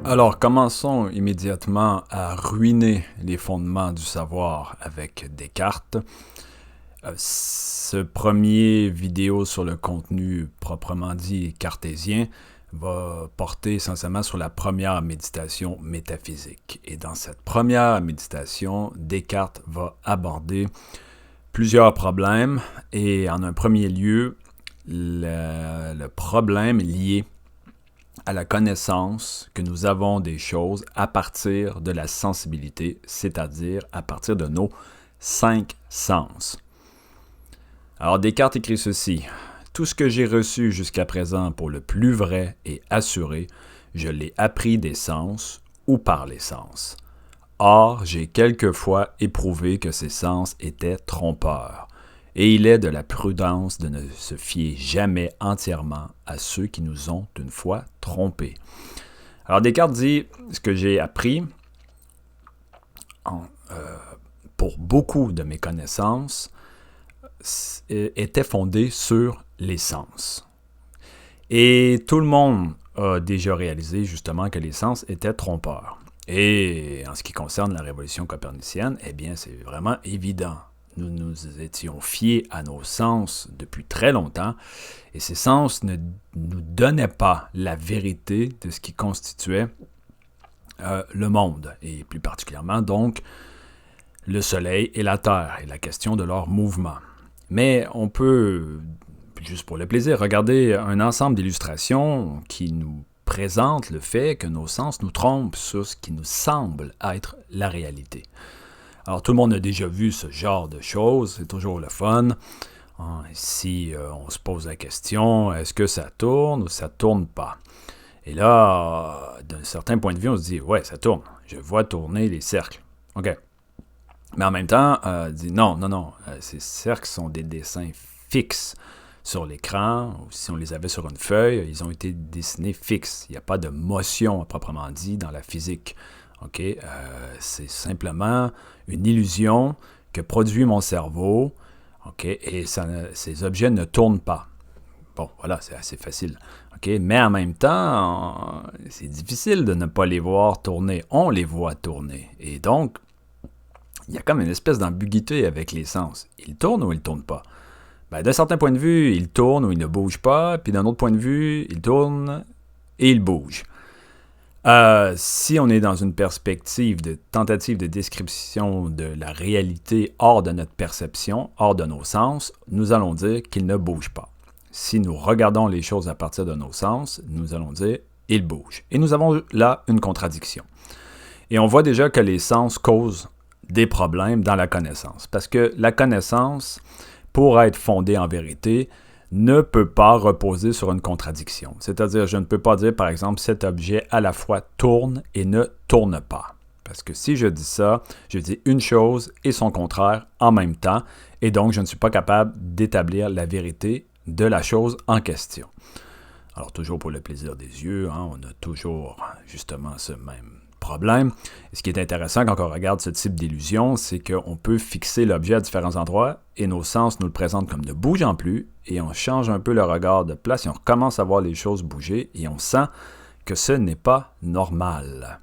Alors, commençons immédiatement à ruiner les fondements du savoir avec Descartes. Ce premier vidéo sur le contenu proprement dit cartésien va porter essentiellement sur la première méditation métaphysique. Et dans cette première méditation, Descartes va aborder plusieurs problèmes et en un premier lieu, le problème lié à la connaissance que nous avons des choses à partir de la sensibilité, c'est-à-dire à partir de nos 5 sens. Alors Descartes écrit ceci: « Tout ce que j'ai reçu jusqu'à présent pour le plus vrai et assuré, je l'ai appris des sens ou par les sens. Or, j'ai quelquefois éprouvé que ces sens étaient trompeurs. Et il est de la prudence de ne se fier jamais entièrement à ceux qui nous ont une fois trompés. » Alors Descartes dit, ce que j'ai appris pour beaucoup de mes connaissances était fondé sur les sens. Et tout le monde a déjà réalisé justement que les sens étaient trompeurs. Et en ce qui concerne la révolution copernicienne, eh bien c'est vraiment évident. Nous nous étions fiés à nos sens depuis très longtemps et ces sens ne nous donnaient pas la vérité de ce qui constituait le monde et plus particulièrement donc le soleil et la terre et la question de leur mouvement. Mais on peut, juste pour le plaisir, regarder un ensemble d'illustrations qui nous présentent le fait que nos sens nous trompent sur ce qui nous semble être la réalité. Alors, tout le monde a déjà vu ce genre de choses, c'est toujours le fun. Si on se pose la question, est-ce que ça tourne ou ça tourne pas? Et là, d'un certain point de vue, on se dit, ouais, ça tourne. Je vois tourner les cercles. OK. Mais en même temps, on dit, non, ces cercles sont des dessins fixes sur l'écran, ou si on les avait sur une feuille, ils ont été dessinés fixes. Il n'y a pas de motion à proprement dit dans la physique. OK? C'est simplement une illusion que produit mon cerveau, OK? Et ces objets ne tournent pas. Bon, voilà, c'est assez facile. OK? Mais en même temps, c'est difficile de ne pas les voir tourner. On les voit tourner. Et donc, il y a comme une espèce d'ambiguïté avec les sens. Ils tournent ou ils ne tournent pas? Ben, d'un certain point de vue, ils tournent ou ils ne bougent pas. Puis d'un autre point de vue, ils tournent et ils bougent. Si on est dans une perspective de tentative de description de la réalité hors de notre perception, hors de nos sens, nous allons dire qu'il ne bouge pas. Si nous regardons les choses à partir de nos sens, nous allons dire il bouge. Et nous avons là une contradiction. Et on voit déjà que les sens causent des problèmes dans la connaissance. Parce que la connaissance, pour être fondée en vérité, ne peut pas reposer sur une contradiction. C'est-à-dire, je ne peux pas dire, par exemple, cet objet à la fois tourne et ne tourne pas. Parce que si je dis ça, je dis une chose et son contraire en même temps, et donc je ne suis pas capable d'établir la vérité de la chose en question. Alors, toujours pour le plaisir des yeux, on a toujours justement ce même problème. Et ce qui est intéressant quand on regarde ce type d'illusion, c'est qu'on peut fixer l'objet à différents endroits et nos sens nous le présentent comme ne bougeant plus et on change un peu le regard de place et on recommence à voir les choses bouger et on sent que ce n'est pas normal.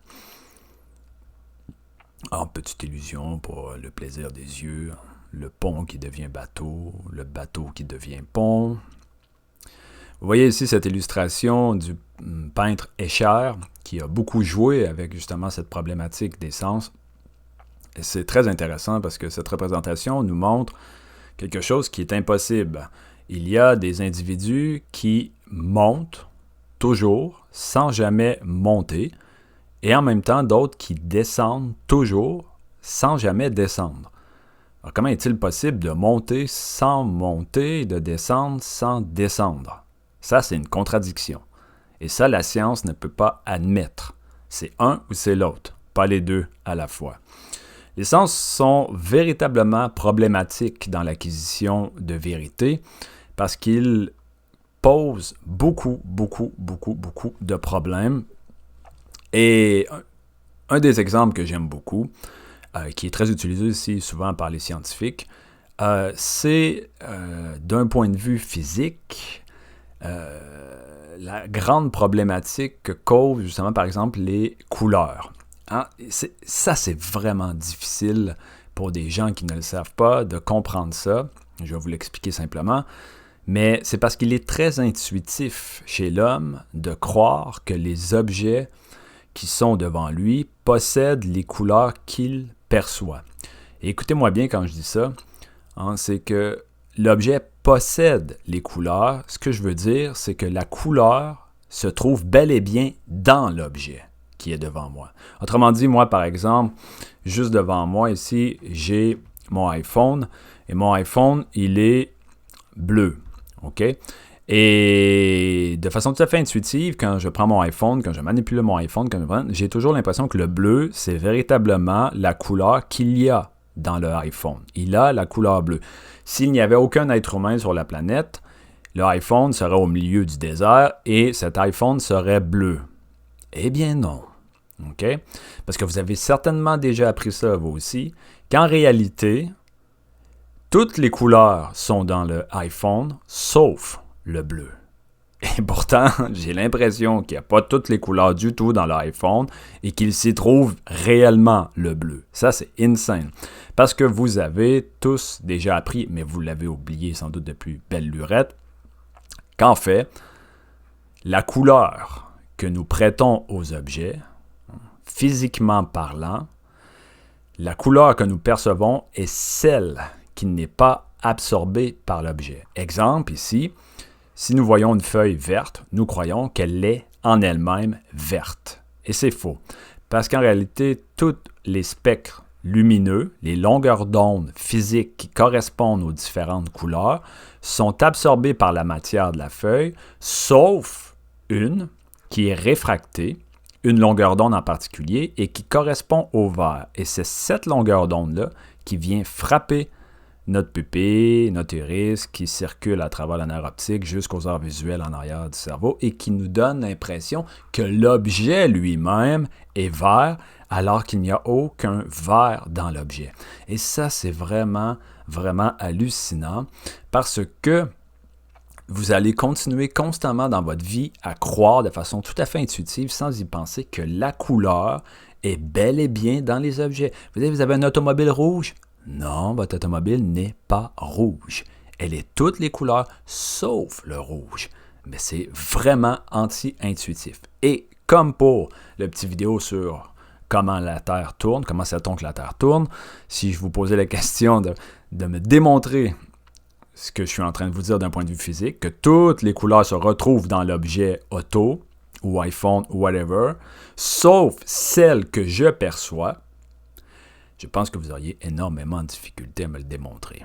Alors, petite illusion pour le plaisir des yeux, le pont qui devient bateau, le bateau qui devient pont. Vous voyez ici cette illustration du peintre Escher qui a beaucoup joué avec justement cette problématique des sens. Et c'est très intéressant parce que cette représentation nous montre quelque chose qui est impossible. Il y a des individus qui montent toujours sans jamais monter et en même temps d'autres qui descendent toujours sans jamais descendre. Alors, comment est-il possible de monter sans monter et de descendre sans descendre? Ça, c'est une contradiction. Et ça, la science ne peut pas admettre. C'est un ou c'est l'autre, pas les deux à la fois. Les sens sont véritablement problématiques dans l'acquisition de vérité parce qu'ils posent beaucoup de problèmes. Et un des exemples que j'aime beaucoup, qui est très utilisé aussi souvent par les scientifiques, c'est d'un point de vue physique, la grande problématique que causent justement, par exemple, les couleurs. Hein? Ça, c'est vraiment difficile pour des gens qui ne le savent pas de comprendre ça. Je vais vous l'expliquer simplement. Mais c'est parce qu'il est très intuitif chez l'homme de croire que les objets qui sont devant lui possèdent les couleurs qu'il perçoit. Et écoutez-moi bien quand je dis ça, hein, c'est que l'objet possède les couleurs. Ce que je veux dire, c'est que la couleur se trouve bel et bien dans l'objet qui est devant moi. Autrement dit, moi, par exemple, juste devant moi ici, j'ai mon iPhone. Et mon iPhone, il est bleu. OK? Et de façon tout à fait intuitive, quand je prends mon iPhone, quand je manipule mon iPhone, j'ai toujours l'impression que le bleu, c'est véritablement la couleur qu'il y a dans le iPhone. Il a la couleur bleue. S'il n'y avait aucun être humain sur la planète, le iPhone serait au milieu du désert et cet iPhone serait bleu. Eh bien non. OK? Parce que vous avez certainement déjà appris ça, vous aussi, qu'en réalité, toutes les couleurs sont dans le iPhone, sauf le bleu. Et pourtant, j'ai l'impression qu'il n'y a pas toutes les couleurs du tout dans l'iPhone et qu'il s'y trouve réellement le bleu. Ça, c'est insane. Parce que vous avez tous déjà appris, mais vous l'avez oublié sans doute depuis belle lurette, qu'en fait, la couleur que nous prêtons aux objets, physiquement parlant, la couleur que nous percevons est celle qui n'est pas absorbée par l'objet. Exemple ici, si nous voyons une feuille verte, nous croyons qu'elle est en elle-même verte. Et c'est faux. Parce qu'en réalité, tous les spectres lumineux, les longueurs d'onde physiques qui correspondent aux différentes couleurs, sont absorbés par la matière de la feuille, sauf une qui est réfractée, une longueur d'onde en particulier, et qui correspond au vert. Et c'est cette longueur d'onde-là qui vient frapper notre pupille, notre iris, qui circule à travers le nerf optique jusqu'aux aires visuelles en arrière du cerveau et qui nous donne l'impression que l'objet lui-même est vert alors qu'il n'y a aucun vert dans l'objet. Et ça, c'est vraiment, vraiment hallucinant parce que vous allez continuer constamment dans votre vie à croire de façon tout à fait intuitive, sans y penser, que la couleur est bel et bien dans les objets. Vous avez un automobile rouge? Non, votre automobile n'est pas rouge. Elle est toutes les couleurs, sauf le rouge. Mais c'est vraiment anti-intuitif. Et comme pour le petit vidéo sur comment la Terre tourne, comment sait-on que la Terre tourne, si je vous posais la question de me démontrer ce que je suis en train de vous dire d'un point de vue physique, que toutes les couleurs se retrouvent dans l'objet auto, ou iPhone, ou whatever, sauf celles que je perçois, je pense que vous auriez énormément de difficultés à me le démontrer.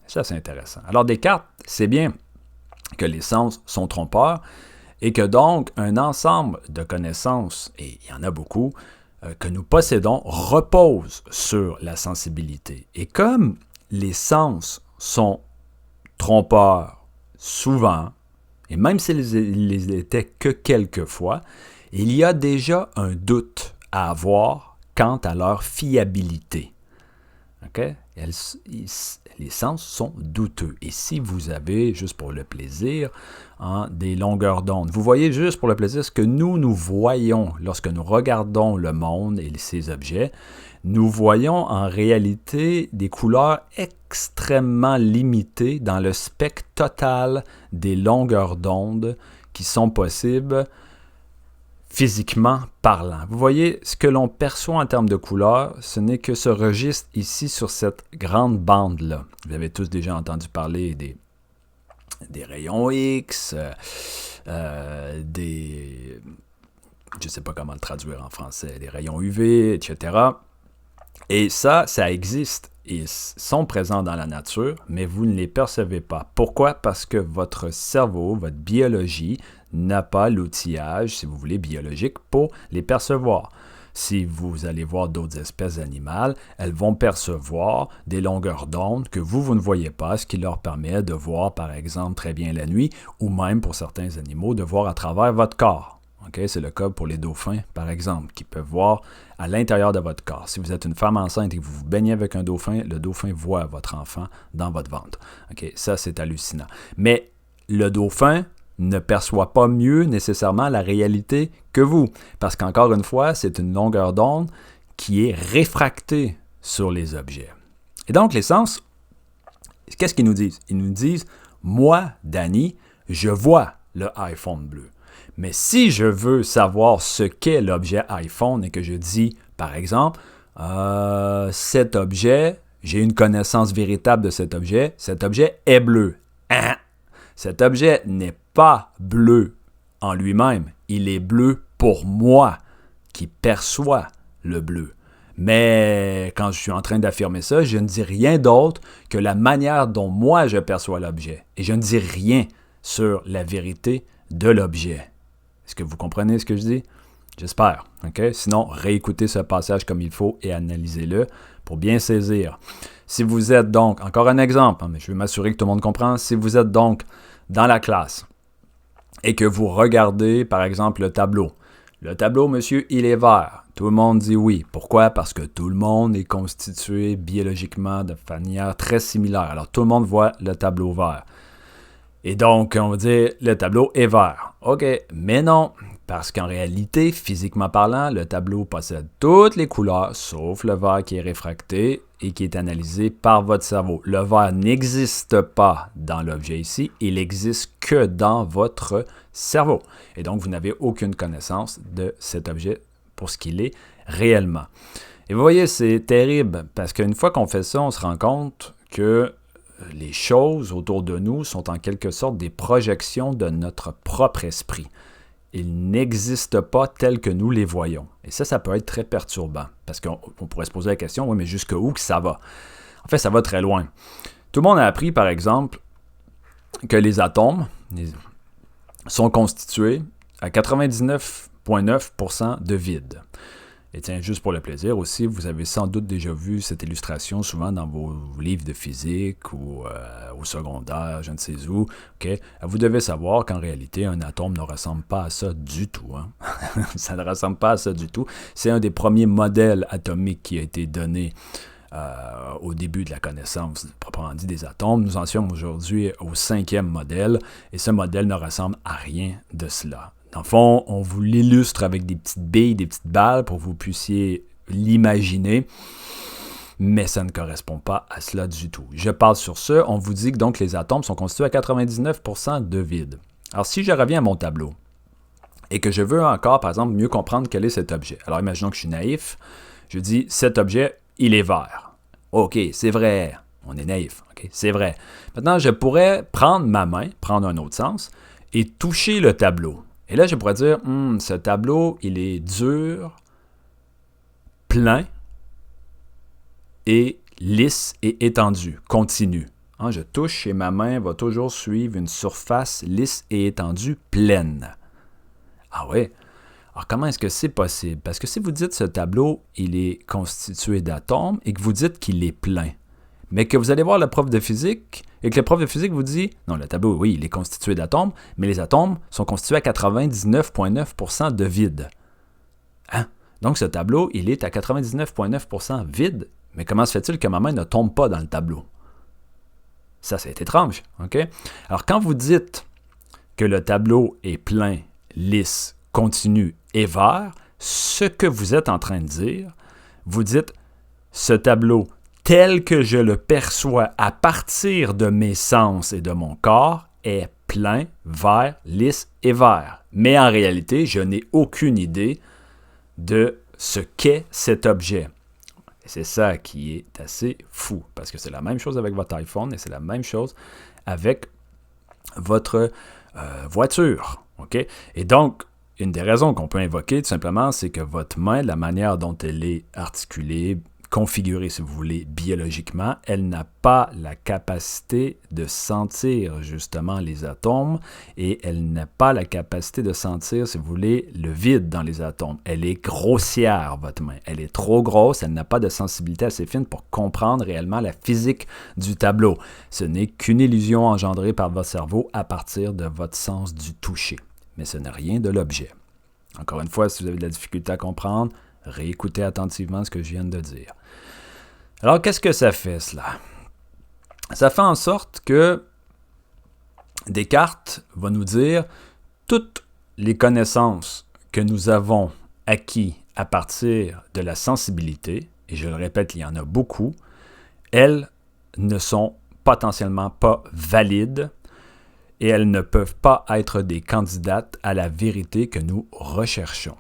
Ça, c'est intéressant. Alors, Descartes, c'est bien que les sens sont trompeurs et que donc un ensemble de connaissances, et il y en a beaucoup, que nous possédons repose sur la sensibilité. Et comme les sens sont trompeurs souvent, et même s'ils les étaient que quelquefois, il y a déjà un doute à avoir quant à leur fiabilité. Okay? Les sens sont douteux. Et si vous avez, juste pour le plaisir, des longueurs d'onde, vous voyez juste pour le plaisir ce que nous voyons lorsque nous regardons le monde et ces objets, nous voyons en réalité des couleurs extrêmement limitées dans le spectre total des longueurs d'onde qui sont possibles physiquement parlant. Vous voyez, ce que l'on perçoit en termes de couleurs, ce n'est que ce registre ici sur cette grande bande-là. Vous avez tous déjà entendu parler des rayons X, je ne sais pas comment le traduire en français, des rayons UV, etc. Et ça existe. Ils sont présents dans la nature, mais vous ne les percevez pas. Pourquoi? Parce que votre cerveau, votre biologie, n'a pas l'outillage, si vous voulez, biologique pour les percevoir. Si vous allez voir d'autres espèces animales, elles vont percevoir des longueurs d'onde que vous ne voyez pas, ce qui leur permet de voir, par exemple, très bien la nuit, ou même pour certains animaux, de voir à travers votre corps. Okay? C'est le cas pour les dauphins, par exemple, qui peuvent voir à l'intérieur de votre corps. Si vous êtes une femme enceinte et que vous vous baignez avec un dauphin, le dauphin voit votre enfant dans votre ventre. Okay? Ça, c'est hallucinant. Mais le dauphin ne perçoit pas mieux nécessairement la réalité que vous. Parce qu'encore une fois, c'est une longueur d'onde qui est réfractée sur les objets. Et donc, les sens, qu'est-ce qu'ils nous disent? Ils nous disent, moi, Danny, je vois le iPhone bleu. Mais si je veux savoir ce qu'est l'objet iPhone et que je dis, par exemple, cet objet, j'ai une connaissance véritable de cet objet est bleu. Hein? Cet objet n'est pas bleu en lui-même, il est bleu pour moi qui perçois le bleu. Mais quand je suis en train d'affirmer ça, je ne dis rien d'autre que la manière dont moi je perçois l'objet. Et je ne dis rien sur la vérité de l'objet. Est-ce que vous comprenez ce que je dis? J'espère. Okay? Sinon, réécoutez ce passage comme il faut et analysez-le pour bien saisir. Si vous êtes donc, encore un exemple, mais je vais m'assurer que tout le monde comprend, si vous êtes donc dans la classe et que vous regardez, par exemple, le tableau, monsieur, il est vert. Tout le monde dit oui. Pourquoi? Parce que tout le monde est constitué biologiquement de manière très similaire. Alors, tout le monde voit le tableau vert. Et donc, on va dire, le tableau est vert. OK, mais non, parce qu'en réalité, physiquement parlant, le tableau possède toutes les couleurs, sauf le vert qui est réfracté et qui est analysé par votre cerveau. Le vert n'existe pas dans l'objet ici, il n'existe que dans votre cerveau. Et donc, vous n'avez aucune connaissance de cet objet pour ce qu'il est réellement. Et vous voyez, c'est terrible, parce qu'une fois qu'on fait ça, on se rend compte que les choses autour de nous sont en quelque sorte des projections de notre propre esprit. Ils n'existent pas tels que nous les voyons. Et ça peut être très perturbant, parce qu'on pourrait se poser la question, oui, mais jusqu'où que ça va? En fait, ça va très loin. Tout le monde a appris, par exemple, que les atomes sont constitués à 99,9% de vide. Et tiens, juste pour le plaisir aussi, vous avez sans doute déjà vu cette illustration souvent dans vos livres de physique ou au secondaire, je ne sais où. Okay? Vous devez savoir qu'en réalité, un atome ne ressemble pas à ça du tout. Hein? Ça ne ressemble pas à ça du tout. C'est un des premiers modèles atomiques qui a été donné au début de la connaissance, proprement dit, des atomes. Nous en sommes aujourd'hui au 5e modèle, et ce modèle ne ressemble à rien de cela. Dans le fond, on vous l'illustre avec des petites billes, des petites balles pour que vous puissiez l'imaginer, mais ça ne correspond pas à cela du tout. Je parle sur ce, on vous dit que donc les atomes sont constitués à 99% de vide. Alors si je reviens à mon tableau et que je veux encore, par exemple, mieux comprendre quel est cet objet. Alors imaginons que je suis naïf, je dis cet objet, il est vert. OK, c'est vrai, on est naïf, OK, c'est vrai. Maintenant, je pourrais prendre ma main, prendre un autre sens, et toucher le tableau. Et là, je pourrais dire, ce tableau, il est dur, plein et lisse et étendu, continu. Hein, je touche et ma main va toujours suivre une surface lisse et étendue, pleine. Ah ouais? Alors, comment est-ce que c'est possible? Parce que si vous dites ce tableau, il est constitué d'atomes et que vous dites qu'il est plein, mais que vous allez voir le prof de physique et que le prof de physique vous dit, non, le tableau, oui, il est constitué d'atomes, mais les atomes sont constitués à 99,9% de vide. Hein? Donc, ce tableau, il est à 99,9% vide, mais comment se fait-il que ma main ne tombe pas dans le tableau? Ça, c'est étrange, OK? Alors, quand vous dites que le tableau est plein, lisse, continu et vert, ce que vous êtes en train de dire, vous dites, ce tableau tel que je le perçois à partir de mes sens et de mon corps, est plein, vert, lisse et vert. Mais en réalité, je n'ai aucune idée de ce qu'est cet objet. Et c'est ça qui est assez fou, parce que c'est la même chose avec votre iPhone et c'est la même chose avec votre voiture. Okay? Et donc, une des raisons qu'on peut invoquer, tout simplement, c'est que votre main, la manière dont elle est articulée, configurée, si vous voulez, biologiquement, elle n'a pas la capacité de sentir justement les atomes et elle n'a pas la capacité de sentir, si vous voulez, le vide dans les atomes. Elle est grossière, votre main. Elle est trop grosse, elle n'a pas de sensibilité assez fine pour comprendre réellement la physique du tableau. Ce n'est qu'une illusion engendrée par votre cerveau à partir de votre sens du toucher. Mais ce n'est rien de l'objet. Encore une fois, si vous avez de la difficulté à comprendre, réécoutez attentivement ce que je viens de dire. Alors, qu'est-ce que ça fait, cela? Ça fait en sorte que Descartes va nous dire toutes les connaissances que nous avons acquises à partir de la sensibilité, et je le répète, il y en a beaucoup, elles ne sont potentiellement pas valides et elles ne peuvent pas être des candidates à la vérité que nous recherchons.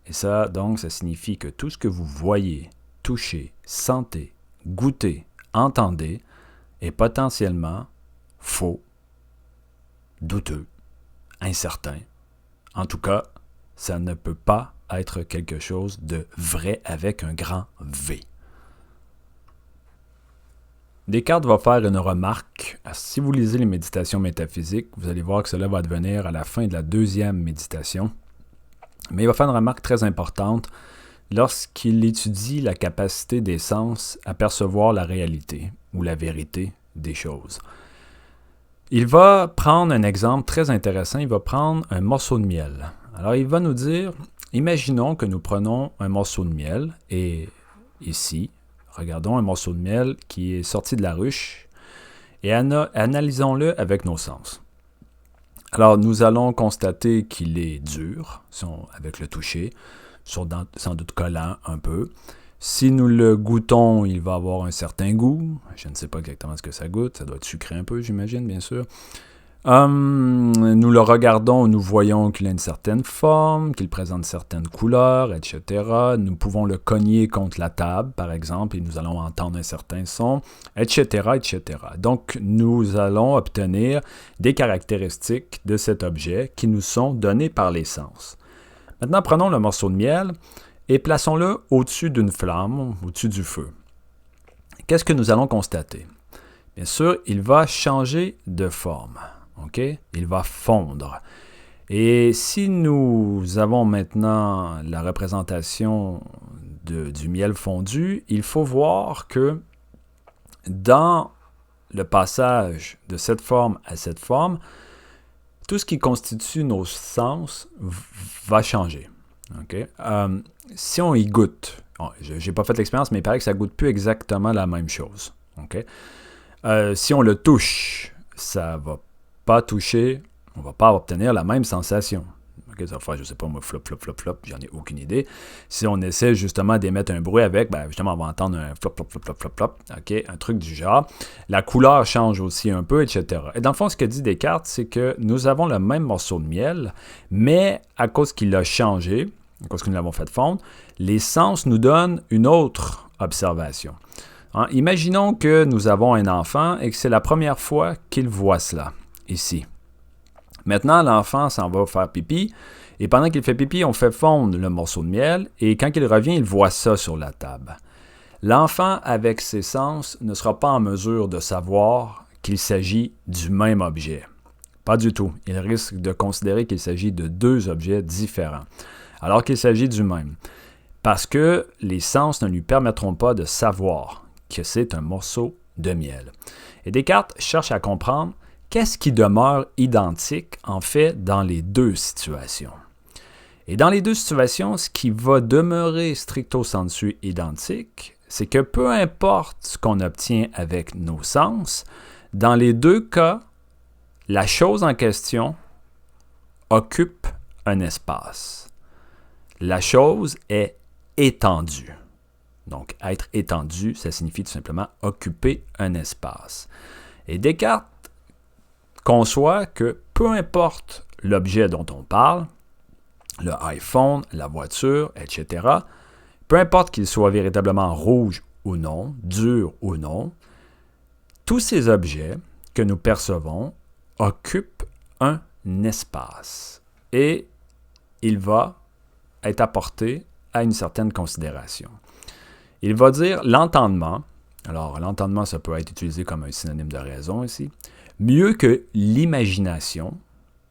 Et ça, donc, ça signifie que tout ce que vous voyez, touchez, sentez, goûtez, entendez est potentiellement faux, douteux, incertain. En tout cas, ça ne peut pas être quelque chose de vrai avec un grand V. Descartes va faire une remarque. Si vous lisez les méditations métaphysiques, vous allez voir que cela va devenir à la fin de la deuxième méditation. Mais il va faire une remarque très importante lorsqu'il étudie la capacité des sens à percevoir la réalité ou la vérité des choses. Il va prendre un exemple très intéressant. Il va prendre un morceau de miel. Alors, il va nous dire, imaginons que nous prenons un morceau de miel et ici, regardons un morceau de miel qui est sorti de la ruche et analysons-le avec nos sens. Alors, nous allons constater qu'il est dur, avec le toucher, sans doute collant un peu. Si nous le goûtons, il va avoir un certain goût. Je ne sais pas exactement ce que ça goûte. Ça doit être sucré un peu, j'imagine, bien sûr. Nous le regardons, nous voyons qu'il a une certaine forme, qu'il présente certaines couleurs, etc. Nous pouvons le cogner contre la table, par exemple, et nous allons entendre un certain son, etc., etc. Donc, nous allons obtenir des caractéristiques de cet objet qui nous sont données par les sens. Maintenant, prenons le morceau de miel et plaçons-le au-dessus d'une flamme, au-dessus du feu. Qu'est-ce que nous allons constater? Bien sûr, il va changer de forme. Okay? Il va fondre. Et si nous avons maintenant la représentation du miel fondu, il faut voir que dans le passage de cette forme à cette forme, tout ce qui constitue nos sens va changer. Okay? Si on y goûte, je n'ai pas fait l'expérience, mais il paraît que ça ne goûte plus exactement la même chose. Okay? Si on le touche, ça va pas toucher, on ne va pas obtenir la même sensation. Okay, ça va faire, je ne sais pas, moi, flop, flop, flop, flop, j'en ai aucune idée. Si on essaie justement d'émettre un bruit avec, justement, on va entendre un flop, flop, flop, flop, flop, flop, okay, un truc du genre. La couleur change aussi un peu, etc. Et dans le fond, ce que dit Descartes, c'est que nous avons le même morceau de miel, mais à cause qu'il a changé, à cause que nous l'avons fait fondre, les sens nous donnent une autre observation. Imaginons que nous avons un enfant et que c'est la première fois qu'il voit cela, ici. Maintenant, l'enfant s'en va faire pipi, et pendant qu'il fait pipi, on fait fondre le morceau de miel, et quand il revient, il voit ça sur la table. L'enfant, avec ses sens, ne sera pas en mesure de savoir qu'il s'agit du même objet. Pas du tout. Il risque de considérer qu'il s'agit de deux objets différents, alors qu'il s'agit du même. Parce que les sens ne lui permettront pas de savoir que c'est un morceau de miel. Et Descartes cherche à comprendre qu'est-ce qui demeure identique, en fait, dans les deux situations. Et dans les deux situations, ce qui va demeurer stricto sensu identique, c'est que peu importe ce qu'on obtient avec nos sens, dans les deux cas, la chose en question occupe un espace. La chose est étendue. Donc, être étendu, ça signifie tout simplement occuper un espace. Et Descartes conçoit que peu importe l'objet dont on parle, le iPhone, la voiture, etc., peu importe qu'il soit véritablement rouge ou non, dur ou non, tous ces objets que nous percevons occupent un espace et il va être apporté à une certaine considération. Il va dire l'entendement, alors l'entendement ça peut être utilisé comme un synonyme de raison ici, mieux que l'imagination.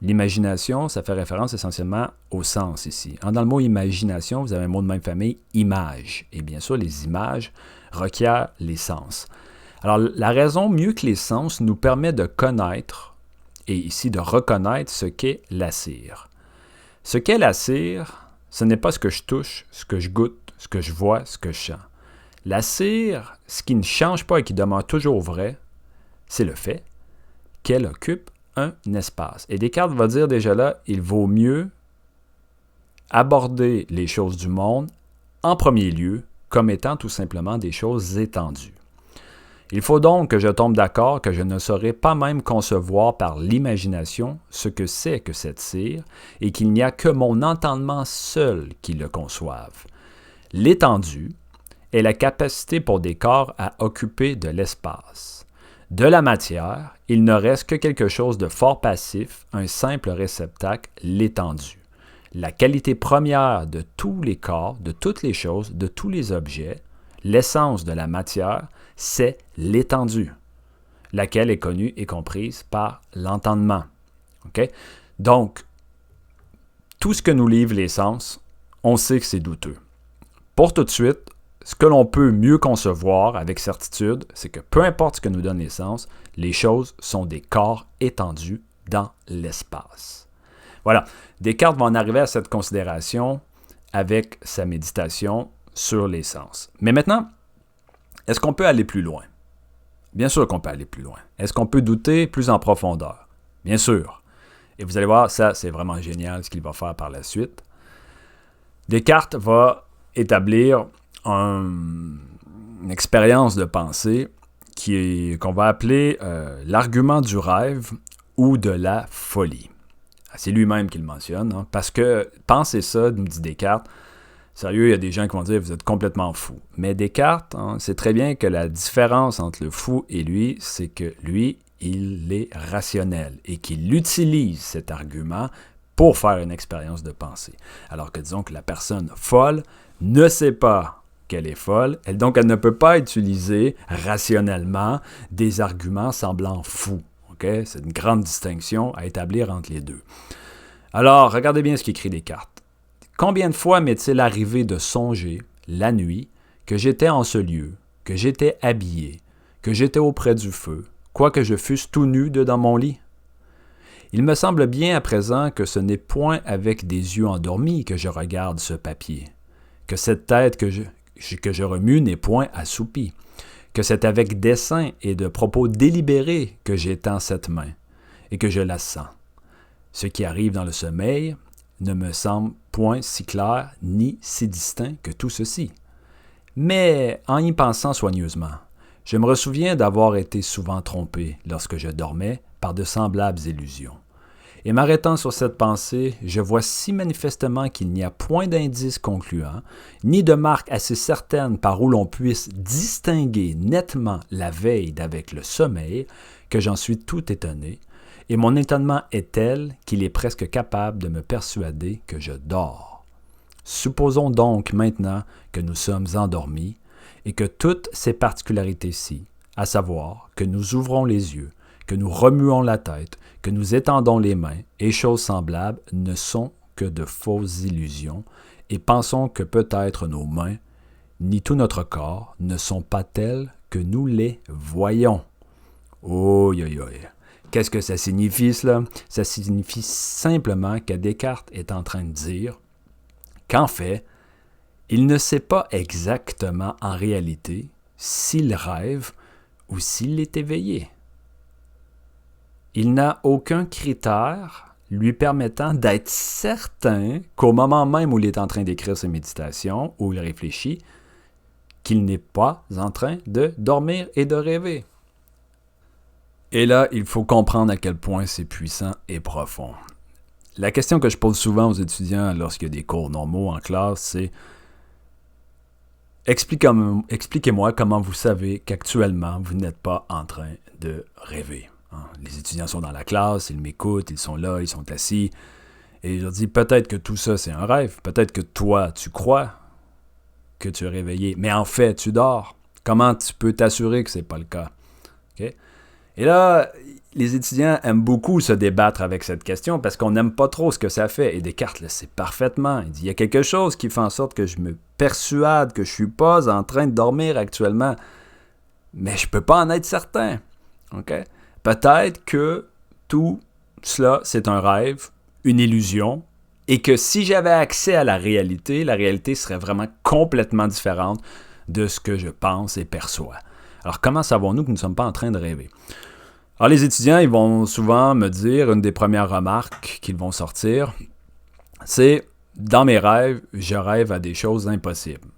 L'imagination, ça fait référence essentiellement au sens ici. Dans le mot imagination, vous avez un mot de même famille, image. Et bien sûr, les images requièrent les sens. Alors, la raison mieux que les sens nous permet de connaître, et ici de reconnaître ce qu'est la cire. Ce qu'est la cire, ce n'est pas ce que je touche, ce que je goûte, ce que je vois, ce que je sens. La cire, ce qui ne change pas et qui demeure toujours vrai, c'est le fait qu'elle occupe un espace. Et Descartes va dire déjà là, il vaut mieux aborder les choses du monde en premier lieu comme étant tout simplement des choses étendues. Il faut donc que je tombe d'accord que je ne saurais pas même concevoir par l'imagination ce que c'est que cette cire et qu'il n'y a que mon entendement seul qui le conçoive. L'étendue est la capacité pour des corps à occuper de l'espace. De la matière, il ne reste que quelque chose de fort passif, un simple réceptacle, l'étendue. La qualité première de tous les corps, de toutes les choses, de tous les objets, l'essence de la matière, c'est l'étendue, laquelle est connue et comprise par l'entendement. Okay? Donc, tout ce que nous livrent les sens, on sait que c'est douteux. Pour tout de suite, ce que l'on peut mieux concevoir avec certitude, c'est que peu importe ce que nous donnent les sens, les choses sont des corps étendus dans l'espace. Voilà, Descartes va en arriver à cette considération avec sa méditation sur les sens. Mais maintenant, est-ce qu'on peut aller plus loin? Bien sûr qu'on peut aller plus loin. Est-ce qu'on peut douter plus en profondeur? Bien sûr. Et vous allez voir, ça, c'est vraiment génial ce qu'il va faire par la suite. Descartes va établir une expérience de pensée qu'on va appeler l'argument du rêve ou de la folie. C'est lui-même qui le mentionne, hein, parce que pensez ça, nous dit Descartes. Sérieux, il y a des gens qui vont dire « vous êtes complètement fou ». Mais Descartes, sait très bien que la différence entre le fou et lui, c'est que lui, il est rationnel et qu'il utilise cet argument pour faire une expérience de pensée. Alors que disons que la personne folle ne sait pas qu'elle est folle, donc elle ne peut pas utiliser rationnellement des arguments semblant fous. Okay? C'est une grande distinction à établir entre les deux. Alors, regardez bien ce qu'écrit Descartes. Combien de fois m'est-il arrivé de songer, la nuit, que j'étais en ce lieu, que j'étais habillé, que j'étais auprès du feu, quoique je fusse tout nu dedans mon lit? Il me semble bien à présent que ce n'est point avec des yeux endormis que je regarde ce papier, que cette tête que je remue n'est point assoupie, que c'est avec dessein et de propos délibérés que j'étends cette main, et que je la sens. Ce qui arrive dans le sommeil ne me semble point si clair ni si distinct que tout ceci. Mais en y pensant soigneusement, je me ressouviens d'avoir été souvent trompé lorsque je dormais par de semblables illusions. Et m'arrêtant sur cette pensée, je vois si manifestement qu'il n'y a point d'indice concluant, ni de marque assez certaine par où l'on puisse distinguer nettement la veille d'avec le sommeil, que j'en suis tout étonné, et mon étonnement est tel qu'il est presque capable de me persuader que je dors. Supposons donc maintenant que nous sommes endormis, et que toutes ces particularités-ci, à savoir que nous ouvrons les yeux, que nous remuons la tête, que nous étendons les mains et choses semblables ne sont que de fausses illusions et pensons que peut-être nos mains, ni tout notre corps, ne sont pas tels que nous les voyons. Oh, qu'est-ce que ça signifie, cela? Ça signifie simplement que Descartes est en train de dire qu'en fait, il ne sait pas exactement en réalité s'il rêve ou s'il est éveillé. Il n'a aucun critère lui permettant d'être certain qu'au moment même où il est en train d'écrire ses méditations, où il réfléchit, qu'il n'est pas en train de dormir et de rêver. Et là, il faut comprendre à quel point c'est puissant et profond. La question que je pose souvent aux étudiants lorsqu'il y a des cours normaux en classe, c'est « Expliquez-moi comment vous savez qu'actuellement, vous n'êtes pas en train de rêver. » Les étudiants sont dans la classe, ils m'écoutent, ils sont là, ils sont assis. Et je leur dis, peut-être que tout ça, c'est un rêve. Peut-être que toi, tu crois que tu es réveillé. Mais en fait, tu dors. Comment tu peux t'assurer que ce n'est pas le cas? Okay? Et là, les étudiants aiment beaucoup se débattre avec cette question parce qu'on n'aime pas trop ce que ça fait. Et Descartes le sait parfaitement. Il dit, il y a quelque chose qui fait en sorte que je me persuade que je ne suis pas en train de dormir actuellement. Mais je ne peux pas en être certain. Okay? Peut-être que tout cela, c'est un rêve, une illusion, et que si j'avais accès à la réalité serait vraiment complètement différente de ce que je pense et perçois. Alors, comment savons-nous que nous ne sommes pas en train de rêver? Alors, les étudiants, ils vont souvent me dire, une des premières remarques qu'ils vont sortir, c'est « Dans mes rêves, je rêve à des choses impossibles.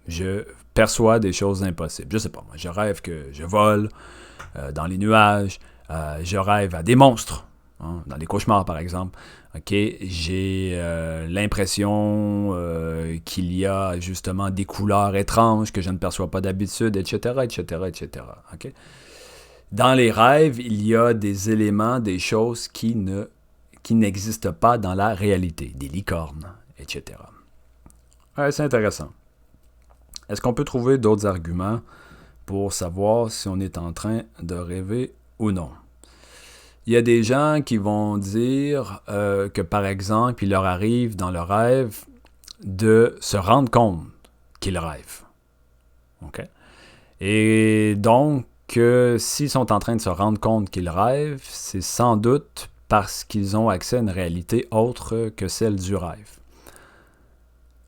Je perçois des choses impossibles. Je sais pas, moi, je rêve que je vole dans les nuages, je rêve à des monstres, hein, dans les cauchemars, par exemple. OK, j'ai l'impression qu'il y a justement des couleurs étranges que je ne perçois pas d'habitude, etc., etc., etc. OK? Dans les rêves, il y a des éléments, des choses qui n'existent pas dans la réalité, des licornes, etc. Ouais, c'est intéressant. Est-ce qu'on peut trouver d'autres arguments pour savoir si on est en train de rêver ou non? Il y a des gens qui vont dire que, par exemple, il leur arrive dans leur rêve de se rendre compte qu'ils rêvent. OK? Et donc, s'ils sont en train de se rendre compte qu'ils rêvent, c'est sans doute parce qu'ils ont accès à une réalité autre que celle du rêve.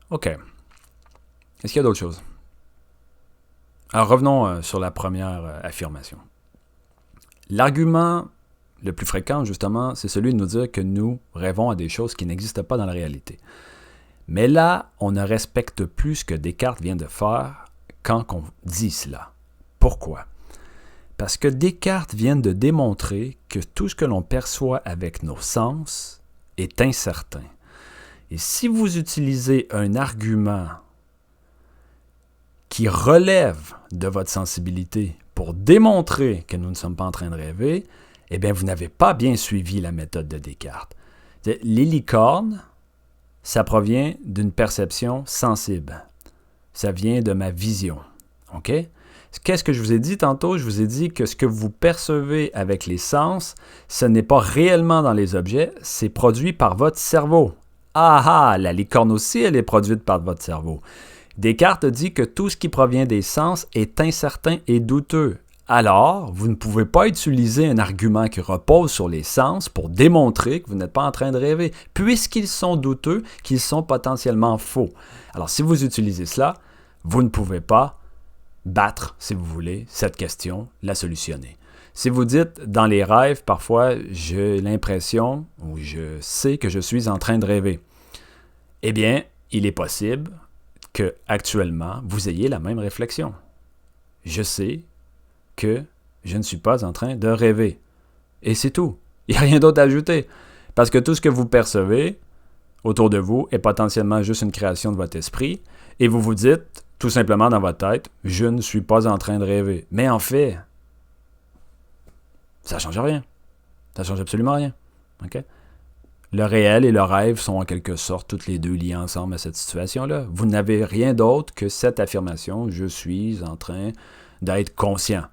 OK. Est-ce qu'il y a d'autres choses? Alors, revenons sur la première affirmation. L'argument le plus fréquent, justement, c'est celui de nous dire que nous rêvons à des choses qui n'existent pas dans la réalité. Mais là, on ne respecte plus ce que Descartes vient de faire quand on dit cela. Pourquoi? Parce que Descartes vient de démontrer que tout ce que l'on perçoit avec nos sens est incertain. Et si vous utilisez un argument qui relève de votre sensibilité pour démontrer que nous ne sommes pas en train de rêver, eh bien, vous n'avez pas bien suivi la méthode de Descartes. Les licornes, ça provient d'une perception sensible. Ça vient de ma vision. OK? Qu'est-ce que je vous ai dit tantôt? Je vous ai dit que ce que vous percevez avec les sens, ce n'est pas réellement dans les objets, c'est produit par votre cerveau. Ah ah! La licorne aussi, elle est produite par votre cerveau. Descartes dit que tout ce qui provient des sens est incertain et douteux. Alors, vous ne pouvez pas utiliser un argument qui repose sur les sens pour démontrer que vous n'êtes pas en train de rêver, puisqu'ils sont douteux, qu'ils sont potentiellement faux. Alors, si vous utilisez cela, vous ne pouvez pas battre, si vous voulez, cette question, la solutionner. Si vous dites, dans les rêves, parfois, j'ai l'impression ou je sais que je suis en train de rêver, eh bien, il est possible que actuellement vous ayez la même réflexion. Je sais que je ne suis pas en train de rêver. Et c'est tout. Il n'y a rien d'autre à ajouter. Parce que tout ce que vous percevez autour de vous est potentiellement juste une création de votre esprit et vous vous dites tout simplement dans votre tête, je ne suis pas en train de rêver. Mais en fait, ça ne change rien. Ça ne change absolument rien. OK? Le réel et le rêve sont en quelque sorte toutes les deux liés ensemble à cette situation-là. Vous n'avez rien d'autre que cette affirmation, je suis en train d'être conscient.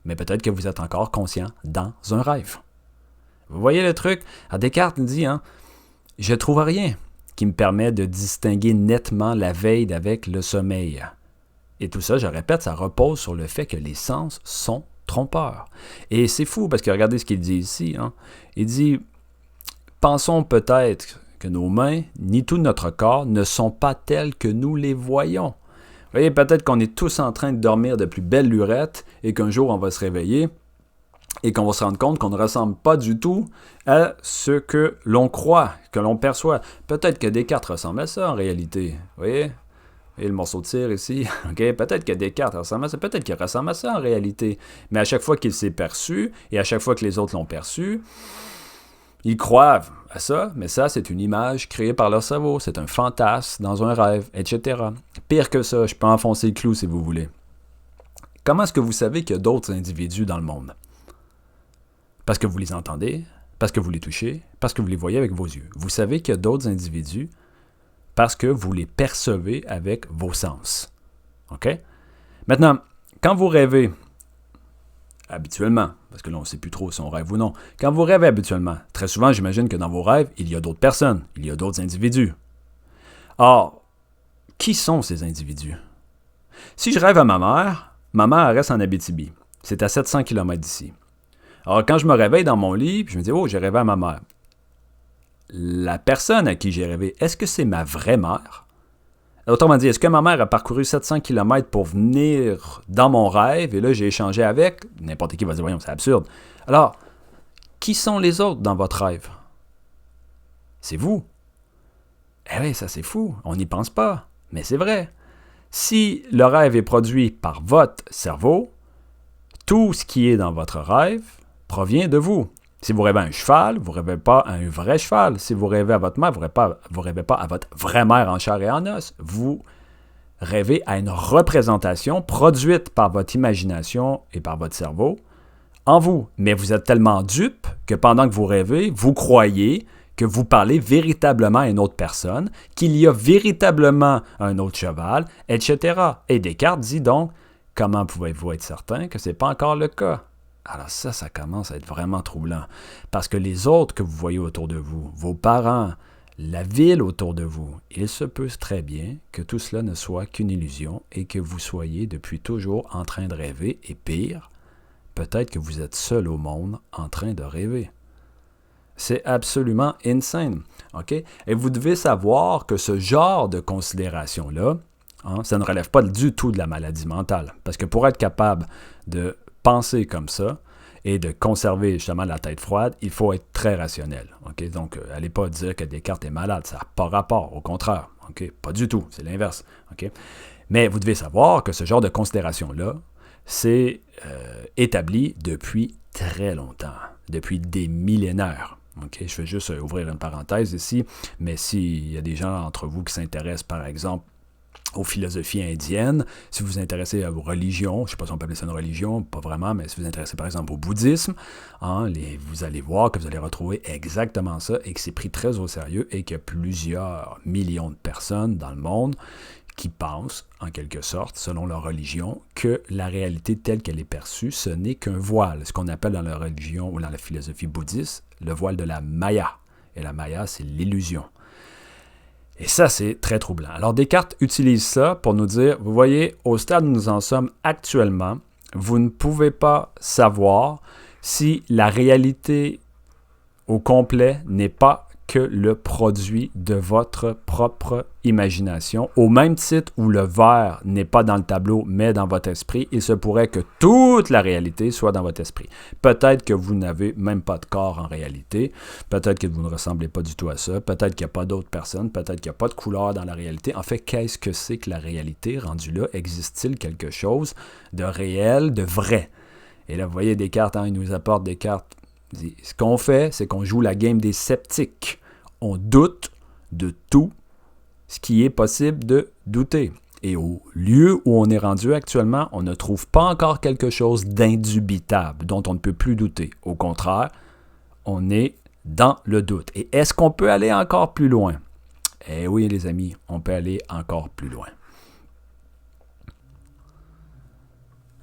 Mais peut-être que vous êtes encore conscient dans un rêve. Vous voyez le truc? Alors Descartes nous dit, je ne trouve rien qui me permet de distinguer nettement la veille d'avec le sommeil. Et tout ça, je répète, ça repose sur le fait que les sens sont trompeurs. Et c'est fou, parce que regardez ce qu'il dit ici. Il dit, pensons peut-être que nos mains, ni tout notre corps, ne sont pas tels que nous les voyons. Vous voyez, peut-être qu'on est tous en train de dormir de plus belle lurette et qu'un jour, on va se réveiller et qu'on va se rendre compte qu'on ne ressemble pas du tout à ce que l'on croit, que l'on perçoit. Peut-être que Descartes ressemble à ça en réalité. Vous voyez? Et le morceau de cire ici, okay? Peut-être que Descartes ressemble à ça, peut-être qu'il ressemble à ça en réalité. Mais à chaque fois qu'il s'est perçu et à chaque fois que les autres l'ont perçu, ils croient à ça, mais ça, c'est une image créée par leur cerveau. C'est un fantasme dans un rêve, etc. Pire que ça, je peux enfoncer le clou si vous voulez. Comment est-ce que vous savez qu'il y a d'autres individus dans le monde? Parce que vous les entendez, parce que vous les touchez, parce que vous les voyez avec vos yeux. Vous savez qu'il y a d'autres individus parce que vous les percevez avec vos sens. OK? Maintenant, quand vous rêvez, habituellement, parce que là, on ne sait plus trop si on rêve ou non. Quand vous rêvez habituellement, très souvent, j'imagine que dans vos rêves, il y a d'autres personnes, il y a d'autres individus. Or, qui sont ces individus? Si je rêve à ma mère reste en Abitibi. C'est à 700 km d'ici. Alors, quand je me réveille dans mon lit, puis je me dis, oh, j'ai rêvé à ma mère. La personne à qui j'ai rêvé, est-ce que c'est ma vraie mère? Autrement dit, est-ce que ma mère a parcouru 700 km pour venir dans mon rêve et là, j'ai échangé avec? N'importe qui va dire, voyons, c'est absurde. Alors, qui sont les autres dans votre rêve? C'est vous. Eh oui, ça c'est fou, on n'y pense pas, mais c'est vrai. Si le rêve est produit par votre cerveau, tout ce qui est dans votre rêve provient de vous. Si vous rêvez à un cheval, vous ne rêvez pas à un vrai cheval. Si vous rêvez à votre mère, vous ne rêvez pas à votre vraie mère en chair et en os. Vous rêvez à une représentation produite par votre imagination et par votre cerveau en vous. Mais vous êtes tellement dupe que pendant que vous rêvez, vous croyez que vous parlez véritablement à une autre personne, qu'il y a véritablement un autre cheval, etc. Et Descartes dit donc, comment pouvez-vous être certain que ce n'est pas encore le cas? Alors ça commence à être vraiment troublant. Parce que les autres que vous voyez autour de vous, vos parents, la ville autour de vous, il se peut très bien que tout cela ne soit qu'une illusion et que vous soyez depuis toujours en train de rêver, et pire, peut-être que vous êtes seul au monde en train de rêver. C'est absolument insane. Okay? Et vous devez savoir que ce genre de considération-là, ça ne relève pas du tout de la maladie mentale. Parce que pour être capable de penser comme ça et de conserver justement la tête froide, il faut être très rationnel. Okay? Donc, allez pas dire que Descartes est malade, ça n'a pas rapport, au contraire. Okay? Pas du tout, c'est l'inverse. Okay? Mais vous devez savoir que ce genre de considération-là, c'est établi depuis très longtemps, depuis des millénaires. Okay? Je vais juste ouvrir une parenthèse ici, mais s'il y a des gens entre vous qui s'intéressent, par exemple, aux philosophies indiennes, si vous vous intéressez à vos religions, je ne sais pas si on peut appeler ça une religion, pas vraiment, mais si vous vous intéressez par exemple au bouddhisme, vous allez voir que vous allez retrouver exactement ça et que c'est pris très au sérieux et qu'il y a plusieurs millions de personnes dans le monde qui pensent, en quelque sorte, selon leur religion, que la réalité telle qu'elle est perçue, ce n'est qu'un voile, ce qu'on appelle dans la religion ou dans la philosophie bouddhiste, le voile de la Maya. Et la Maya, c'est l'illusion. Et ça, c'est très troublant. Alors, Descartes utilise ça pour nous dire, vous voyez, au stade où nous en sommes actuellement, vous ne pouvez pas savoir si la réalité au complet n'est pas que le produit de votre propre imagination. Au même titre où le verre n'est pas dans le tableau, mais dans votre esprit, il se pourrait que toute la réalité soit dans votre esprit. Peut-être que vous n'avez même pas de corps en réalité, peut-être que vous ne ressemblez pas du tout à ça, peut-être qu'il n'y a pas d'autres personnes, peut-être qu'il n'y a pas de couleur dans la réalité. En fait, qu'est-ce que c'est que la réalité rendue là? Existe-t-il quelque chose de réel, de vrai? Et là, vous voyez Descartes, il nous apporte Descartes. Ce qu'on fait, c'est qu'on joue la game des sceptiques. On doute de tout ce qui est possible de douter. Et au lieu où on est rendu actuellement, on ne trouve pas encore quelque chose d'indubitable, dont on ne peut plus douter. Au contraire, on est dans le doute. Et est-ce qu'on peut aller encore plus loin? Eh oui, les amis, on peut aller encore plus loin.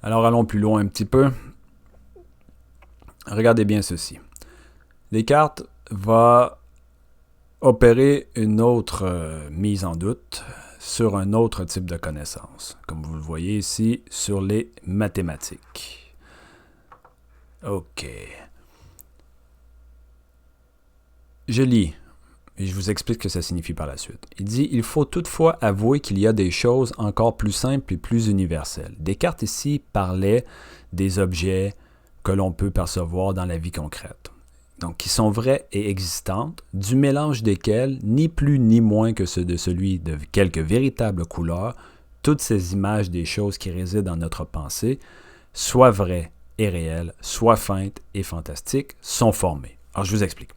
Alors, allons plus loin un petit peu. Regardez bien ceci. Descartes va opérer une autre mise en doute sur un autre type de connaissance, comme vous le voyez ici, sur les mathématiques. OK. Je lis, et je vous explique ce que ça signifie par la suite. Il dit « Il faut toutefois avouer qu'il y a des choses encore plus simples et plus universelles. » Descartes ici parlait des objets que l'on peut percevoir dans la vie concrète. Donc, qui sont vraies et existantes, du mélange desquelles, ni plus ni moins que ceux de celui de quelques véritables couleurs, toutes ces images des choses qui résident dans notre pensée, soit vraies et réelles, soit feintes et fantastiques, sont formées. Alors, je vous explique.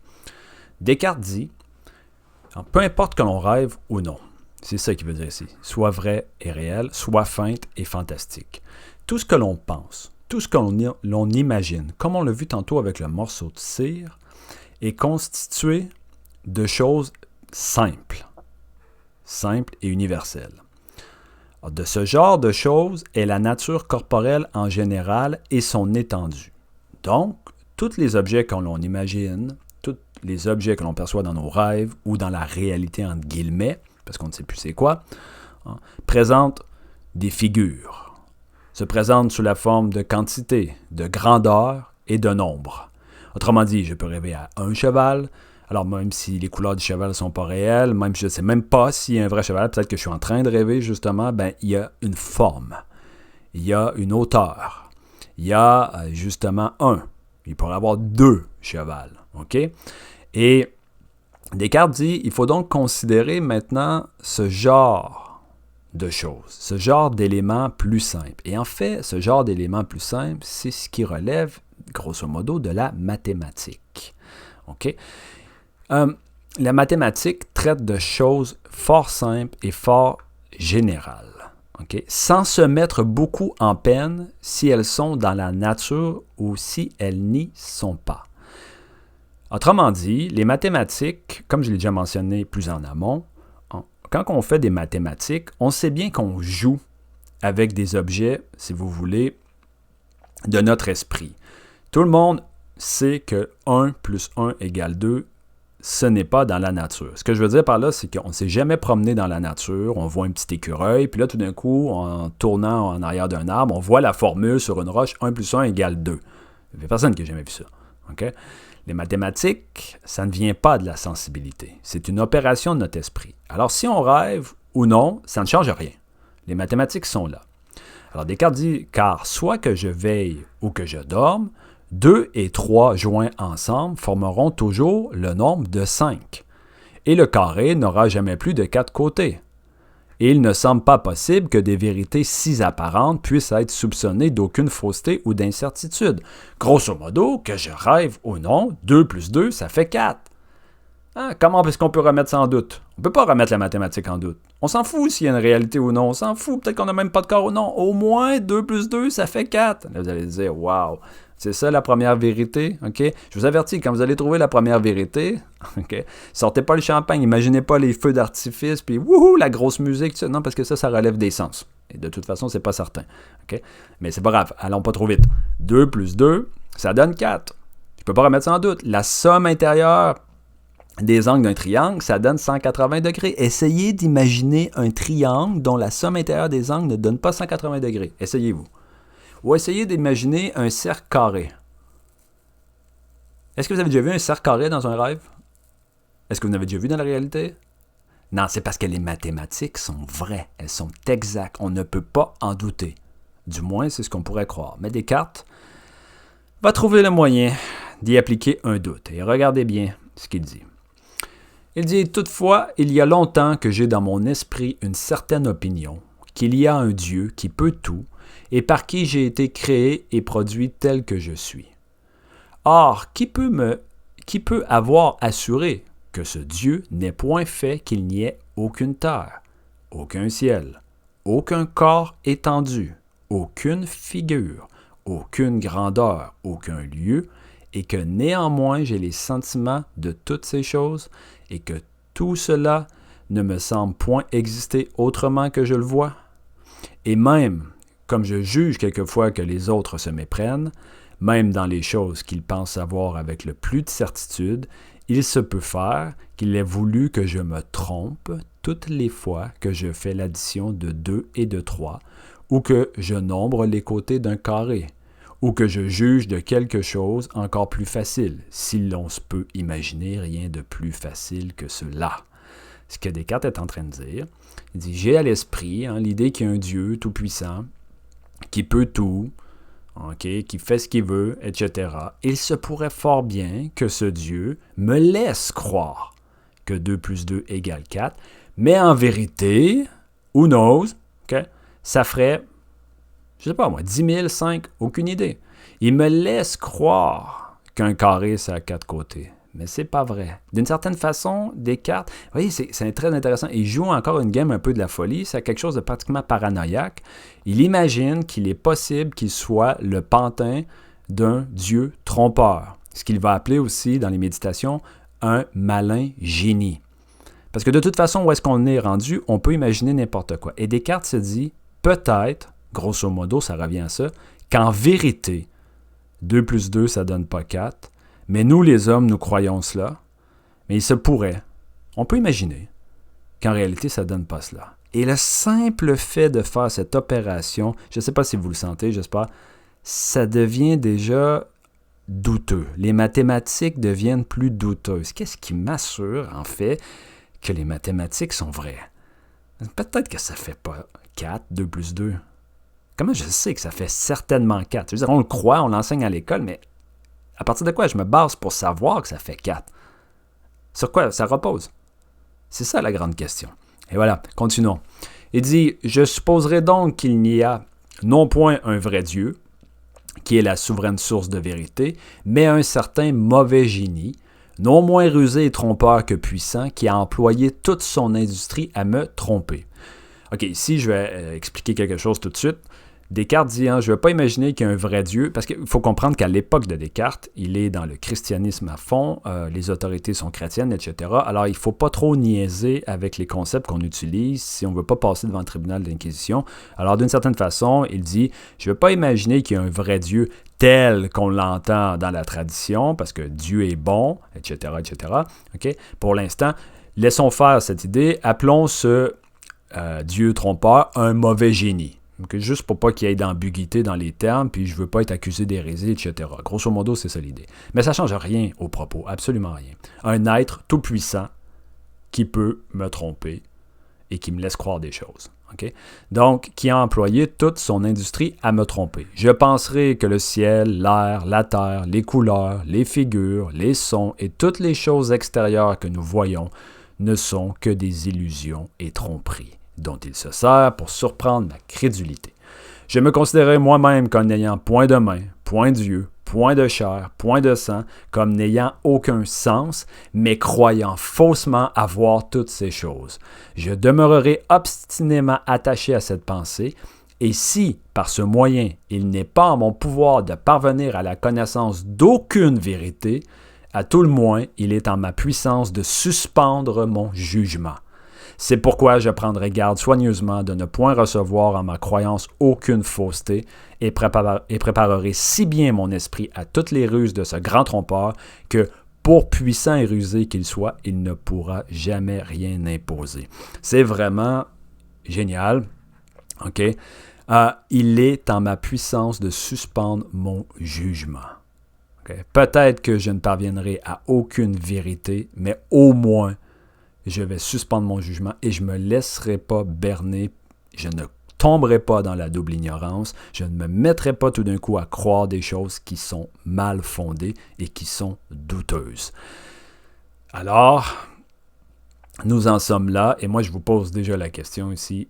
Descartes dit, peu importe que l'on rêve ou non, c'est ça qu'il veut dire ici, soit vrai et réel, soit feinte et fantastique. Tout ce que l'on pense, tout ce que l'on imagine, comme on l'a vu tantôt avec le morceau de cire, est constitué de choses simples et universelles. Alors, de ce genre de choses est la nature corporelle en général et son étendue. Donc, tous les objets que l'on imagine, tous les objets que l'on perçoit dans nos rêves ou dans la réalité entre guillemets, parce qu'on ne sait plus c'est quoi, présentent des figures. Se présente sous la forme de quantité, de grandeur et de nombre. Autrement dit, je peux rêver à un cheval, Alors, même si les couleurs du cheval ne sont pas réelles, même je ne sais même pas s'il y a un vrai cheval, peut-être que je suis en train de rêver, justement, ben, il y a une forme, il y a une hauteur, il y a justement il pourrait y avoir 2 chevals, OK? Et Descartes dit, il faut donc considérer maintenant ce genre de choses, ce genre d'éléments plus simples. Et en fait, ce genre d'éléments plus simples, c'est ce qui relève, grosso modo, de la mathématique. OK? La mathématique traite de choses fort simples et fort générales. Okay? Sans se mettre beaucoup en peine si elles sont dans la nature ou si elles n'y sont pas. Autrement dit, les mathématiques, comme je l'ai déjà mentionné plus en amont, quand on fait des mathématiques, on sait bien qu'on joue avec des objets, si vous voulez, de notre esprit. Tout le monde sait que 1 plus 1 égale 2, ce n'est pas dans la nature. Ce que je veux dire par là, c'est qu'on ne s'est jamais promené dans la nature, on voit un petit écureuil, puis là, tout d'un coup, en tournant en arrière d'un arbre, on voit la formule sur une roche, 1 plus 1 égale 2. Il n'y a personne qui n'a jamais vu ça. Okay? Les mathématiques, ça ne vient pas de la sensibilité. C'est une opération de notre esprit. Alors, si on rêve ou non, ça ne change rien. Les mathématiques sont là. Alors, Descartes dit, car soit que je veille ou que je dorme, 2 et 3 joints ensemble formeront toujours le nombre de 5. Et le carré n'aura jamais plus de 4 côtés. Et il ne semble pas possible que des vérités si apparentes puissent être soupçonnées d'aucune fausseté ou d'incertitude. Grosso modo, que je rêve ou non, 2 plus 2, ça fait 4. Comment est-ce qu'on peut remettre ça en doute? On ne peut pas remettre la mathématique en doute. On s'en fout s'il y a une réalité ou non. On s'en fout. Peut-être qu'on n'a même pas de corps ou non. Au moins, 2 plus 2, ça fait 4. Là, vous allez dire, wow, c'est ça la première vérité. OK? Je vous avertis, quand vous allez trouver la première vérité, OK, sortez pas le champagne, imaginez pas les feux d'artifice, puis wouhou, la grosse musique. Non, parce que ça relève des sens. Et de toute façon, c'est pas certain. OK? Mais c'est pas grave, allons pas trop vite. 2 plus 2, ça donne 4. Je peux pas remettre ça en doute. La somme intérieure des angles d'un triangle, ça donne 180 degrés. Essayez d'imaginer un triangle dont la somme intérieure des angles ne donne pas 180 degrés. Essayez-vous. Ou essayez d'imaginer un cercle carré. Est-ce que vous avez déjà vu un cercle carré dans un rêve? Est-ce que vous en avez déjà vu dans la réalité? Non, c'est parce que les mathématiques sont vraies. Elles sont exactes. On ne peut pas en douter. Du moins, c'est ce qu'on pourrait croire. Mais Descartes va trouver le moyen d'y appliquer un doute. Et regardez bien ce qu'il dit. Il dit, toutefois, il y a longtemps que j'ai dans mon esprit une certaine opinion qu'il y a un Dieu qui peut tout et par qui j'ai été créé et produit tel que je suis. Or, qui peut avoir assuré que ce Dieu n'ait point fait qu'il n'y ait aucune terre, aucun ciel, aucun corps étendu, aucune figure, aucune grandeur, aucun lieu, et que néanmoins j'ai les sentiments de toutes ces choses, et que tout cela ne me semble point exister autrement que je le vois? Et même, comme je juge quelquefois que les autres se méprennent, même dans les choses qu'ils pensent savoir avec le plus de certitude, il se peut faire qu'il ait voulu que je me trompe toutes les fois que je fais l'addition de 2 et de 3, ou que je nombre les côtés d'un carré, ou que je juge de quelque chose encore plus facile, si l'on se peut imaginer rien de plus facile que cela. Ce que Descartes est en train de dire, il dit, j'ai à l'esprit l'idée qu'il y a un Dieu tout-puissant, qui peut tout, qui fait ce qu'il veut, etc. Il se pourrait fort bien que ce Dieu me laisse croire que 2 plus 2 égale 4, mais en vérité, who knows, ça ferait, je ne sais pas moi, 10 000, 5, aucune idée. Il me laisse croire qu'un carré, ça a 4 côtés. Mais c'est pas vrai. D'une certaine façon, Descartes, vous voyez, c'est très intéressant. Il joue encore une game un peu de la folie. C'est quelque chose de pratiquement paranoïaque. Il imagine qu'il est possible qu'il soit le pantin d'un dieu trompeur. Ce qu'il va appeler aussi, dans les méditations, un malin génie. Parce que de toute façon, où est-ce qu'on est rendu, on peut imaginer n'importe quoi. Et Descartes se dit, peut-être, grosso modo, ça revient à ça, qu'en vérité, 2 plus 2, ça donne pas 4. Mais nous, les hommes, nous croyons cela. Mais il se pourrait, on peut imaginer, qu'en réalité, ça ne donne pas cela. Et le simple fait de faire cette opération, je ne sais pas si vous le sentez, j'espère, ça devient déjà douteux. Les mathématiques deviennent plus douteuses. Qu'est-ce qui m'assure, en fait, que les mathématiques sont vraies? Peut-être que ça ne fait pas 4, 2 plus 2. Comment je sais que ça fait certainement 4? Je veux dire, on le croit, on l'enseigne à l'école, mais à partir de quoi je me base pour savoir que ça fait 4? Sur quoi ça repose? C'est ça la grande question. Et voilà, continuons. Il dit « Je supposerai donc qu'il n'y a non point un vrai Dieu, qui est la souveraine source de vérité, mais un certain mauvais génie, non moins rusé et trompeur que puissant, qui a employé toute son industrie à me tromper. » OK, ici, je vais expliquer quelque chose tout de suite. Descartes dit, je ne veux pas imaginer qu'il y a un vrai Dieu, parce qu'il faut comprendre qu'à l'époque de Descartes, il est dans le christianisme à fond, les autorités sont chrétiennes, etc. Alors, il ne faut pas trop niaiser avec les concepts qu'on utilise si on ne veut pas passer devant le tribunal de l'Inquisition. Alors, d'une certaine façon, il dit, je ne veux pas imaginer qu'il y a un vrai Dieu tel qu'on l'entend dans la tradition, parce que Dieu est bon, etc., etc. Okay? Pour l'instant, laissons faire cette idée, appelons ce Dieu trompeur un mauvais génie. Okay, juste pour pas qu'il y ait d'ambiguïté dans les termes, puis je veux pas être accusé d'hérésie, etc. Grosso modo, c'est ça l'idée. Mais ça change rien au propos, absolument rien. Un être tout-puissant qui peut me tromper et qui me laisse croire des choses. Okay? Donc, qui a employé toute son industrie à me tromper. Je penserai que le ciel, l'air, la terre, les couleurs, les figures, les sons et toutes les choses extérieures que nous voyons ne sont que des illusions et tromperies dont il se sert pour surprendre ma crédulité. Je me considérais moi-même comme n'ayant point de main, point d'yeux, point de chair, point de sang, comme n'ayant aucun sens, mais croyant faussement avoir toutes ces choses. Je demeurerai obstinément attaché à cette pensée, et si, par ce moyen, il n'est pas en mon pouvoir de parvenir à la connaissance d'aucune vérité, à tout le moins, il est en ma puissance de suspendre mon jugement. C'est pourquoi je prendrai garde soigneusement de ne point recevoir en ma croyance aucune fausseté et préparerai si bien mon esprit à toutes les ruses de ce grand trompeur que, pour puissant et rusé qu'il soit, il ne pourra jamais rien imposer. C'est vraiment génial. OK? Il est en ma puissance de suspendre mon jugement. Okay? Peut-être que je ne parviendrai à aucune vérité, mais au moins, je vais suspendre mon jugement et je ne me laisserai pas berner. Je ne tomberai pas dans la double ignorance. Je ne me mettrai pas tout d'un coup à croire des choses qui sont mal fondées et qui sont douteuses. Alors, nous en sommes là. Et moi, je vous pose déjà la question ici.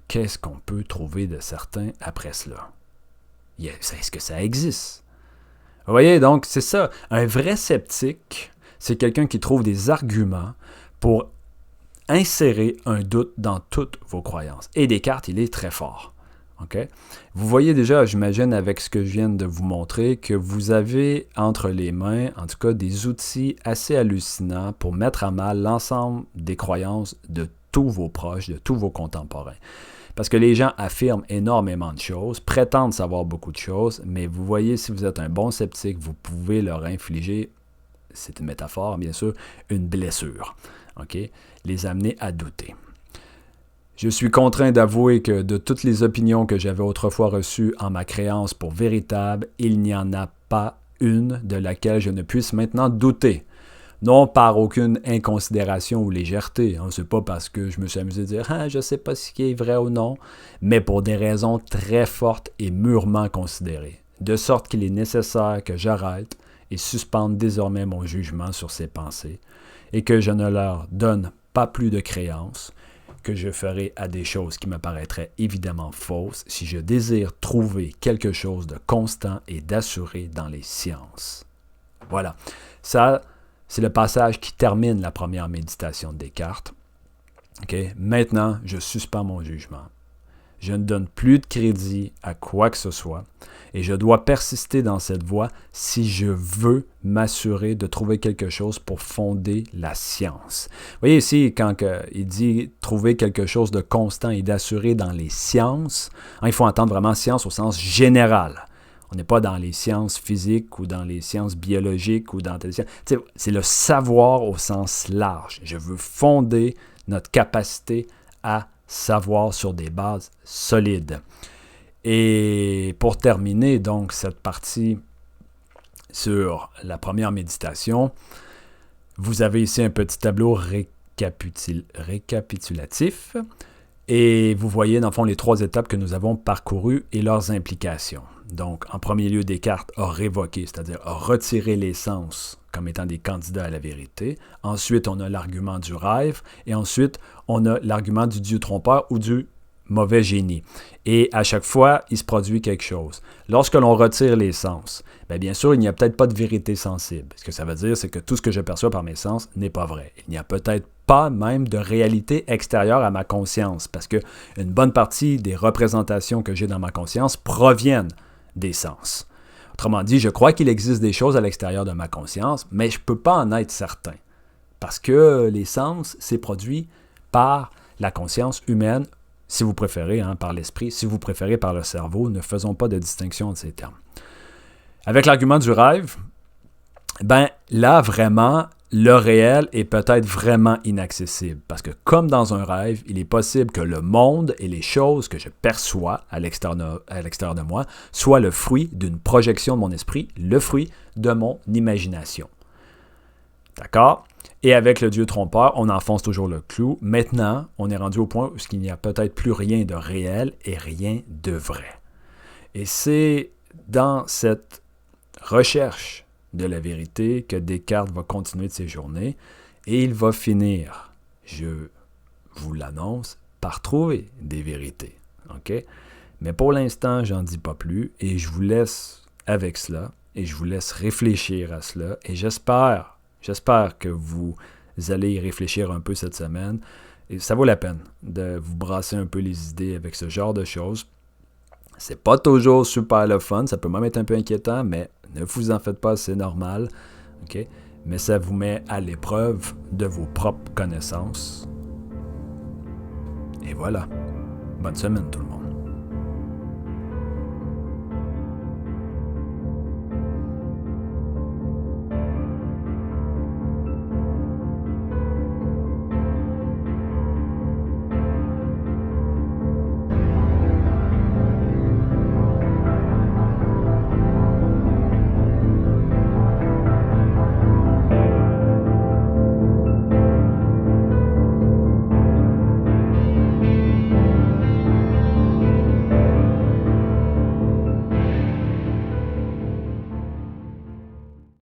Qu'est-ce qu'on peut trouver de certain après cela? Est-ce que ça existe? Vous voyez, donc, c'est ça. Un vrai sceptique, c'est quelqu'un qui trouve des arguments pour insérer un doute dans toutes vos croyances. Et Descartes, il est très fort. Okay? Vous voyez déjà, j'imagine, avec ce que je viens de vous montrer, que vous avez entre les mains, en tout cas, des outils assez hallucinants pour mettre à mal l'ensemble des croyances de tous vos proches, de tous vos contemporains. Parce que les gens affirment énormément de choses, prétendent savoir beaucoup de choses, mais vous voyez, si vous êtes un bon sceptique, vous pouvez leur infliger, c'est une métaphore, bien sûr, une blessure. Okay? Les amener à douter. Je suis contraint d'avouer que de toutes les opinions que j'avais autrefois reçues en ma créance pour véritable, il n'y en a pas une de laquelle je ne puisse maintenant douter. Non par aucune inconsidération ou légèreté. C'est pas parce que je me suis amusé à dire « je ne sais pas ce qui est vrai ou non », mais pour des raisons très fortes et mûrement considérées. De sorte qu'il est nécessaire que j'arrête et suspende désormais mon jugement sur ces pensées, et que je ne leur donne pas plus de créance, que je ferai à des choses qui me paraîtraient évidemment fausses si je désire trouver quelque chose de constant et d'assuré dans les sciences. Voilà. Ça, c'est le passage qui termine la première méditation de Descartes. Okay? Maintenant, je suspends mon jugement. Je ne donne plus de crédit à quoi que ce soit et je dois persister dans cette voie si je veux m'assurer de trouver quelque chose pour fonder la science. Vous voyez ici, quand il dit trouver quelque chose de constant et d'assuré dans les sciences, il faut entendre vraiment science au sens général. On n'est pas dans les sciences physiques ou dans les sciences biologiques ou dans telle science. C'est le savoir au sens large. Je veux fonder notre capacité à savoir sur des bases solides. Et pour terminer, donc, cette partie sur la première méditation, vous avez ici un petit tableau récapitulatif et vous voyez dans le fond les 3 étapes que nous avons parcourues et leurs implications. Donc, en premier lieu, Descartes a révoqué, c'est-à-dire a retiré les sens comme étant des candidats à la vérité. Ensuite, on a l'argument du rêve et ensuite, on a l'argument du Dieu trompeur ou du mauvais génie. Et à chaque fois, il se produit quelque chose. Lorsque l'on retire les sens, bien sûr, il n'y a peut-être pas de vérité sensible. Ce que ça veut dire, c'est que tout ce que je perçois par mes sens n'est pas vrai. Il n'y a peut-être pas même de réalité extérieure à ma conscience, parce qu'une bonne partie des représentations que j'ai dans ma conscience proviennent des sens. Autrement dit, je crois qu'il existe des choses à l'extérieur de ma conscience, mais je ne peux pas en être certain, parce que les sens, c'est produit par la conscience humaine, si vous préférez, par l'esprit, si vous préférez par le cerveau. Ne faisons pas de distinction entre ces termes. Avec l'argument du rêve, là, vraiment, le réel est peut-être vraiment inaccessible. Parce que comme dans un rêve, il est possible que le monde et les choses que je perçois à l'extérieur de moi soient le fruit d'une projection de mon esprit, le fruit de mon imagination. D'accord? Et avec le Dieu trompeur, on enfonce toujours le clou. Maintenant, on est rendu au point où il n'y a peut-être plus rien de réel et rien de vrai. Et c'est dans cette recherche de la vérité que Descartes va continuer de ses journées et il va finir, je vous l'annonce, par trouver des vérités. OK? Mais pour l'instant, j'en dis pas plus et je vous laisse avec cela et je vous laisse réfléchir à cela et j'espère que vous allez y réfléchir un peu cette semaine. Et ça vaut la peine de vous brasser un peu les idées avec ce genre de choses. C'est pas toujours super le fun, ça peut même être un peu inquiétant, mais ne vous en faites pas, c'est normal. Okay? Mais ça vous met à l'épreuve de vos propres connaissances. Et voilà. Bonne semaine tout le monde.